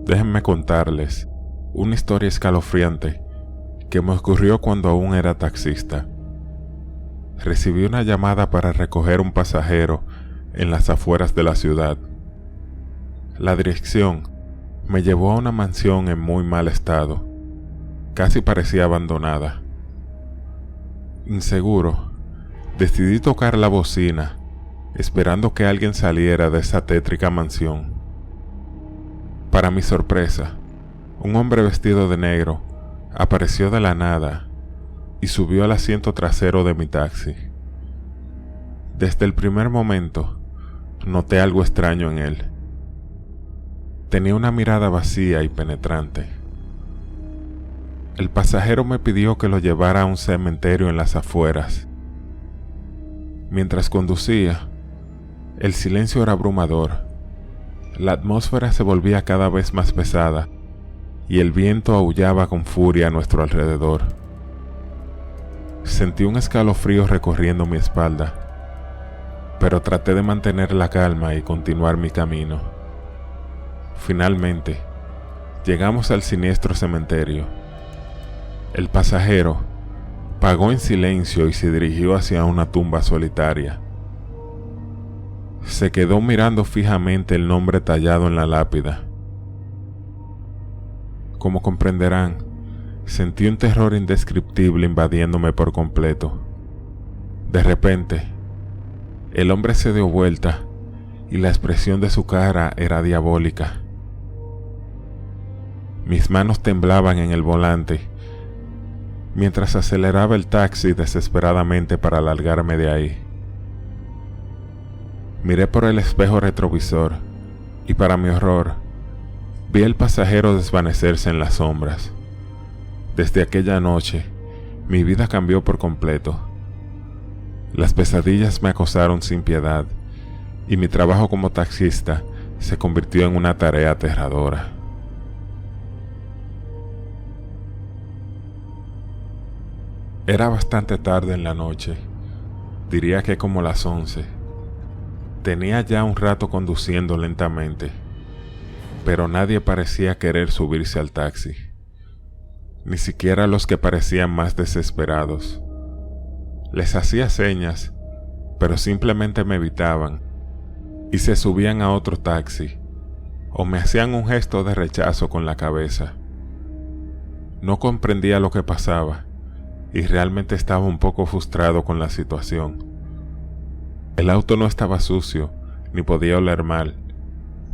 Déjenme contarles una historia escalofriante que me ocurrió cuando aún era taxista. Recibí una llamada para recoger un pasajero en las afueras de la ciudad. La dirección me llevó a una mansión en muy mal estado. Casi parecía abandonada. Inseguro, decidí tocar la bocina, esperando que alguien saliera de esa tétrica mansión. Para mi sorpresa, un hombre vestido de negro apareció de la nada y subió al asiento trasero de mi taxi. Desde el primer momento, noté algo extraño en él. Tenía una mirada vacía y penetrante. El pasajero me pidió que lo llevara a un cementerio en las afueras. Mientras conducía, el silencio era abrumador. La atmósfera se volvía cada vez más pesada y el viento aullaba con furia a nuestro alrededor. Sentí un escalofrío recorriendo mi espalda, pero traté de mantener la calma y continuar mi camino. Finalmente, llegamos al siniestro cementerio. El pasajero pagó en silencio y se dirigió hacia una tumba solitaria. Se quedó mirando fijamente el nombre tallado en la lápida. Como comprenderán, sentí un terror indescriptible invadiéndome por completo. De repente, el hombre se dio vuelta y la expresión de su cara era diabólica. Mis manos temblaban en el volante mientras aceleraba el taxi desesperadamente para largarme de ahí. Miré por el espejo retrovisor y, para mi horror, vi al pasajero desvanecerse en las sombras. Desde aquella noche, mi vida cambió por completo. Las pesadillas me acosaron sin piedad y mi trabajo como taxista se convirtió en una tarea aterradora. Era bastante tarde en la noche, diría que como las 11. Tenía ya un rato conduciendo lentamente, pero nadie parecía querer subirse al taxi, ni siquiera los que parecían más desesperados. Les hacía señas, pero simplemente me evitaban y se subían a otro taxi, o me hacían un gesto de rechazo con la cabeza. No comprendía lo que pasaba y realmente estaba un poco frustrado con la situación. El auto no estaba sucio, ni podía oler mal.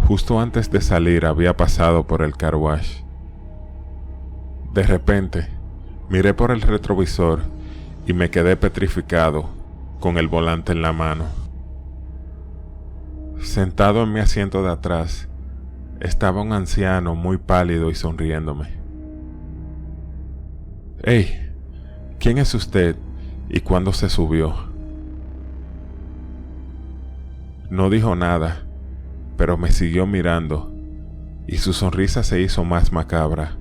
Justo antes de salir había pasado por el car wash. De repente, miré por el retrovisor y me quedé petrificado, con el volante en la mano. Sentado en mi asiento de atrás, estaba un anciano muy pálido y sonriéndome. «Hey, ¿quién es usted y cuándo se subió?» No dijo nada, pero me siguió mirando, y su sonrisa se hizo más macabra.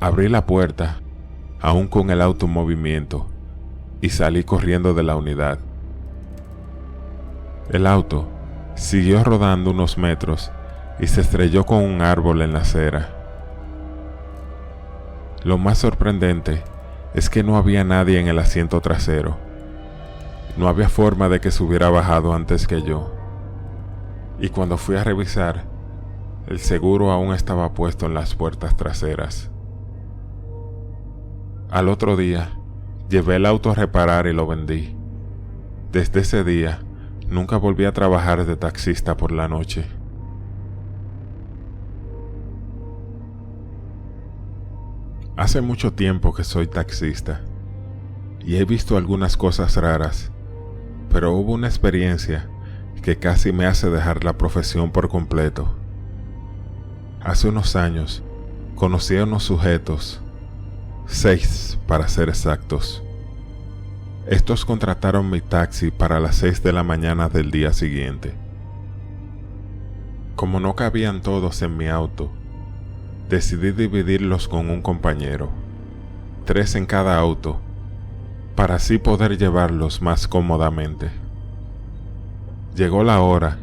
Abrí la puerta, aún con el auto en movimiento, y salí corriendo de la unidad. El auto siguió rodando unos metros y se estrelló con un árbol en la acera. Lo más sorprendente es que no había nadie en el asiento trasero. No había forma de que se hubiera bajado antes que yo. Y cuando fui a revisar, el seguro aún estaba puesto en las puertas traseras. Al otro día, llevé el auto a reparar y lo vendí. Desde ese día, nunca volví a trabajar de taxista por la noche. Hace mucho tiempo que soy taxista y he visto algunas cosas raras, pero hubo una experiencia que casi me hace dejar la profesión por completo. Hace unos años conocí a unos sujetos, 6 para ser exactos. Estos contrataron mi taxi para las 6 de la mañana del día siguiente. Como no cabían todos en mi auto, decidí dividirlos con un compañero, 3 en cada auto, para así poder llevarlos más cómodamente. Llegó la hora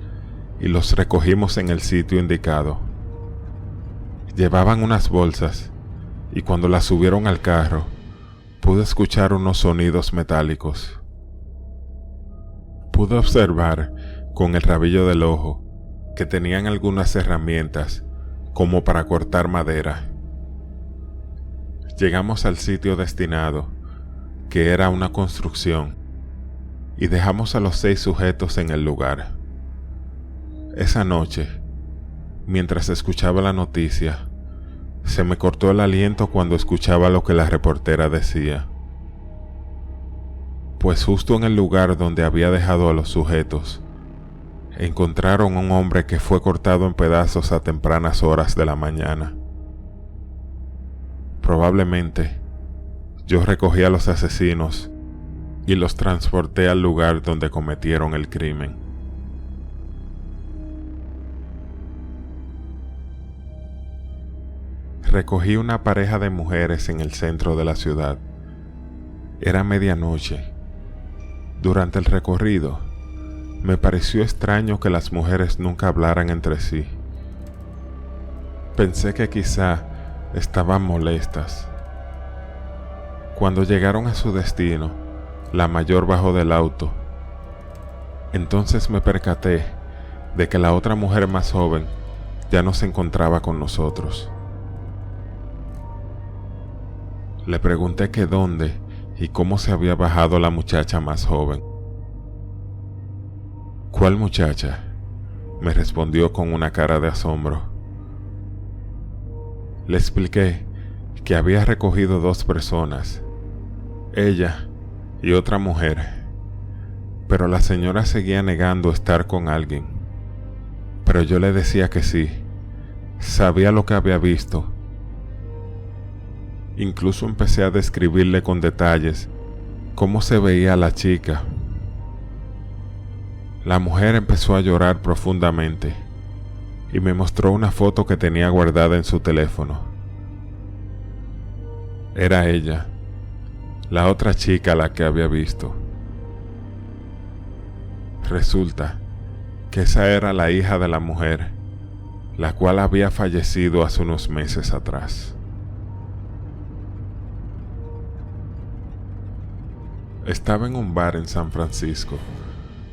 y los recogimos en el sitio indicado. Llevaban unas bolsas y cuando las subieron al carro, pude escuchar unos sonidos metálicos. Pude observar con el rabillo del ojo que tenían algunas herramientas como para cortar madera. Llegamos al sitio destinado, que era una construcción, y dejamos a los 6 sujetos en el lugar. Esa noche, mientras escuchaba la noticia, se me cortó el aliento cuando escuchaba lo que la reportera decía. Pues justo en el lugar donde había dejado a los sujetos, encontraron a un hombre que fue cortado en pedazos a tempranas horas de la mañana. Probablemente, yo recogí a los asesinos y los transporté al lugar donde cometieron el crimen. Recogí una pareja de mujeres en el centro de la ciudad. Era medianoche. Durante el recorrido, me pareció extraño que las mujeres nunca hablaran entre sí. Pensé que quizá estaban molestas. Cuando llegaron a su destino, la mayor bajó del auto. Entonces me percaté de que la otra mujer más joven ya no se encontraba con nosotros. Le pregunté que dónde y cómo se había bajado la muchacha más joven. ¿Cuál muchacha?, me respondió con una cara de asombro. Le expliqué que había recogido 2 personas, ella y otra mujer, pero la señora seguía negando estar con alguien. Pero yo le decía que sí, sabía lo que había visto. Incluso empecé a describirle con detalles cómo se veía la chica. La mujer empezó a llorar profundamente y me mostró una foto que tenía guardada en su teléfono. Era ella, la otra chica a la que había visto. Resulta que esa era la hija de la mujer, la cual había fallecido hace unos meses atrás. Estaba en un bar en San Francisco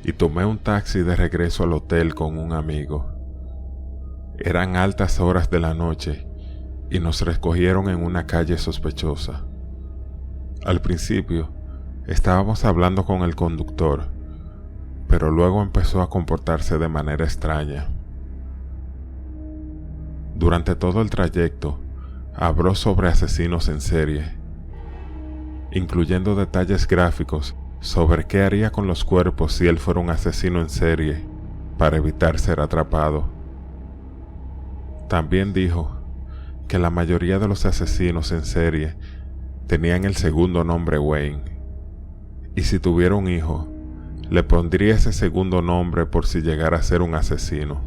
y tomé un taxi de regreso al hotel con un amigo. Eran altas horas de la noche y nos recogieron en una calle sospechosa. Al principio estábamos hablando con el conductor, pero luego empezó a comportarse de manera extraña. Durante todo el trayecto habló sobre asesinos en serie, incluyendo detalles gráficos sobre qué haría con los cuerpos si él fuera un asesino en serie para evitar ser atrapado. También dijo que la mayoría de los asesinos en serie tenían el segundo nombre Wayne, y si tuviera un hijo, le pondría ese segundo nombre por si llegara a ser un asesino.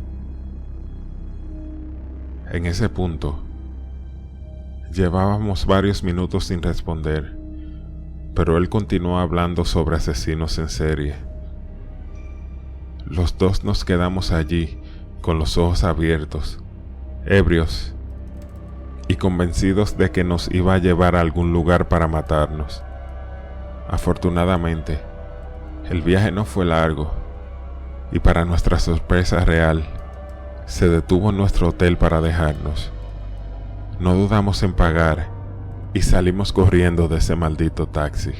En ese punto, llevábamos varios minutos sin responder, pero él continuó hablando sobre asesinos en serie. Los 2 nos quedamos allí con los ojos abiertos, ebrios y convencidos de que nos iba a llevar a algún lugar para matarnos. Afortunadamente, el viaje no fue largo y para nuestra sorpresa real, se detuvo en nuestro hotel para dejarnos. No dudamos en pagar y salimos corriendo de ese maldito taxi.